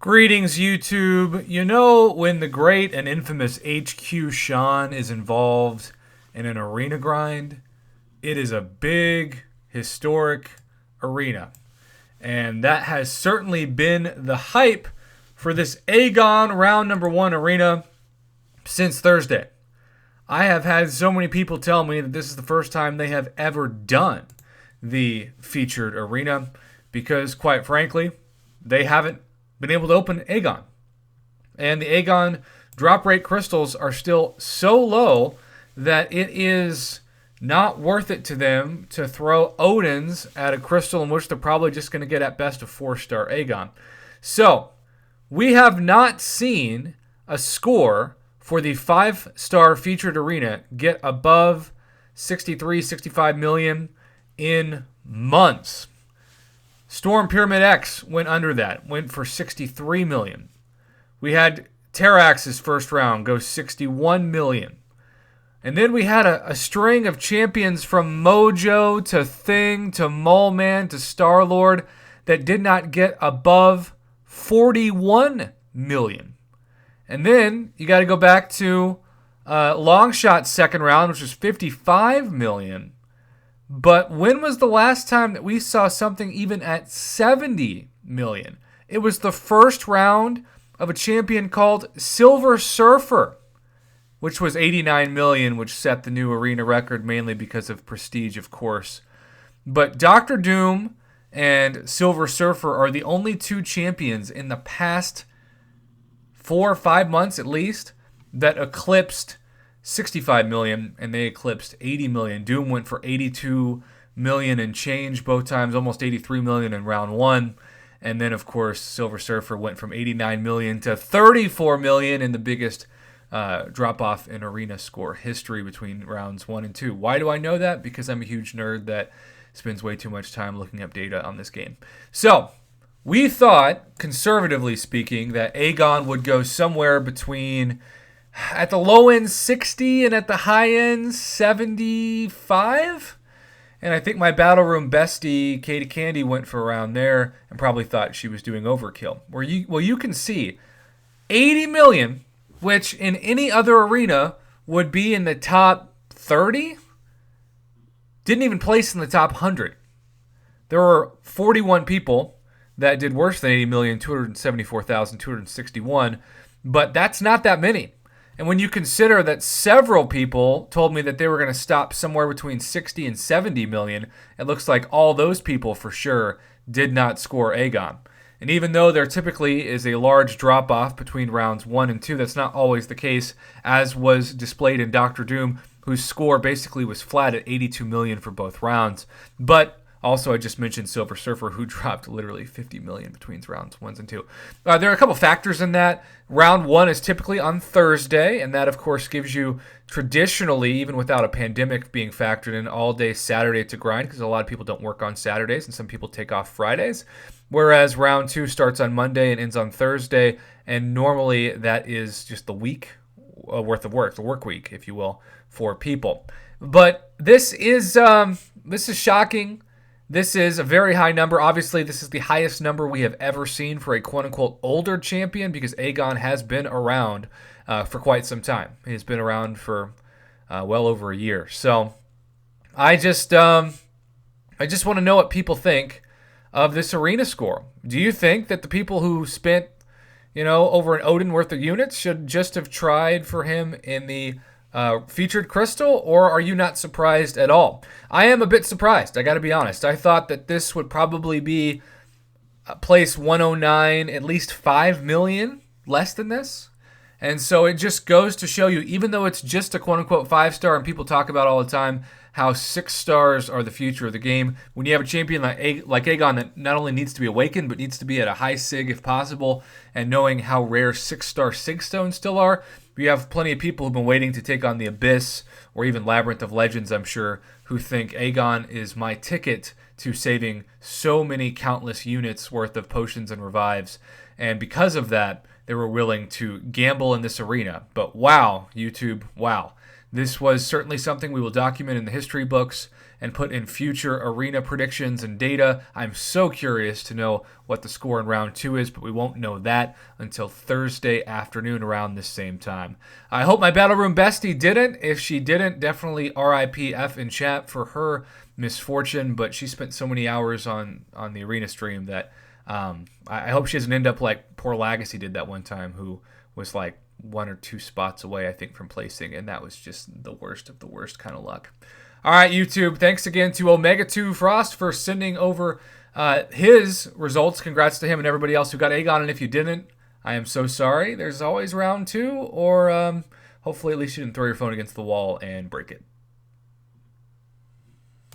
Greetings, YouTube. You know, when the great and infamous HQ Sean is involved in an arena grind, it is a big, historic arena. And that has certainly been the hype for this Aegon round number 1 arena since Thursday. I have had so many people tell me that this is the first time they have ever done the featured arena because, quite frankly, they haven't been able to open Aegon. And the Aegon drop rate crystals are still so low that it is not worth it to them to throw Odins at a crystal in which they're probably just going to get at best a 4-star Aegon. So, we have not seen a score for the 5-star featured arena get above 63, 65 million in months. Storm Pyramid X went under that, went for 63 million. We had Terrax's first round go 61 million. And then we had a string of champions from Mojo to Thing to Moleman to Star-Lord that did not get above 41 million. And then you got to go back to Longshot's second round, which was 55 million. But when was the last time that we saw something even at 70 million? It was the first round of a champion called Silver Surfer, which was 89 million, which set the new arena record mainly because of prestige, of course. But Dr. Doom and Silver Surfer are the only two champions in the past 4 or 5 months at least that eclipsed 65 million, and they eclipsed 80 million. Doom went for 82 million and change both times, almost 83 million in round 1. And then, of course, Silver Surfer went from 89 million to 34 million in the biggest drop-off in arena score history between rounds 1 and 2. Why do I know that? Because I'm a huge nerd that spends way too much time looking up data on this game. So, we thought, conservatively speaking, that Aegon would go somewhere between, at the low end, 60, and at the high end, 75. And I think my Battle Room bestie, Katie Candy, went for around there and probably thought she was doing overkill. Well, you can see 80 million, which in any other arena would be in the top 30, didn't even place in the top 100. There were 41 people that did worse than 80 million, 274,261, but that's not that many. And when you consider that several people told me that they were going to stop somewhere between 60 and 70 million, it looks like all those people for sure did not score Aegon. And even though there typically is a large drop-off between rounds 1 and 2, that's not always the case, as was displayed in Dr. Doom, whose score basically was flat at 82 million for both rounds. But also, I just mentioned Silver Surfer, who dropped literally 50 million between rounds 1 and 2. There are a couple factors in that. Round 1 is typically on Thursday, and that, of course, gives you traditionally, even without a pandemic being factored in, all day Saturday to grind, because a lot of people don't work on Saturdays, and some people take off Fridays. Whereas round 2 starts on Monday and ends on Thursday, and normally that is just the week worth of work, the work week, if you will, for people. But this is shocking. This is a very high number. Obviously, this is the highest number we have ever seen for a quote-unquote older champion because Aegon has been around for quite some time. He's been around for well over a year. So I just want to know what people think of this arena score. Do you think that the people who spent, over an Odin worth of units should just have tried for him in the featured crystal, or are you not surprised at all? I am a bit surprised, I gotta be honest. I thought that this would probably be place 109, at least 5 million less than this. And so it just goes to show you, even though it's just a quote-unquote 5-star, and people talk about all the time how 6 stars are the future of the game, when you have a champion like Aegon that not only needs to be awakened, but needs to be at a high sig if possible, and knowing how rare 6-star Sigstones still are, we have plenty of people who've been waiting to take on the Abyss, or even Labyrinth of Legends, I'm sure, who think Aegon is my ticket to saving so many countless units worth of potions and revives. And because of that, they were willing to gamble in this arena. But wow, YouTube, wow. This was certainly something we will document in the history books and put in future arena predictions and data. I'm so curious to know what the score in round 2 is, but we won't know that until Thursday afternoon around this same time. I hope my Battle Room bestie didn't. If she didn't, definitely RIP F in chat for her misfortune, but she spent so many hours on the arena stream that I hope she doesn't end up like poor Lagacy did that one time, who was like 1 or 2 spots away, I think, from placing, and that was just the worst of the worst kind of luck. All right, YouTube, thanks again to Omega2 Frost for sending over his results. Congrats to him and everybody else who got Aegon, and if you didn't, I am so sorry. There's always round 2, or hopefully at least you didn't throw your phone against the wall and break it.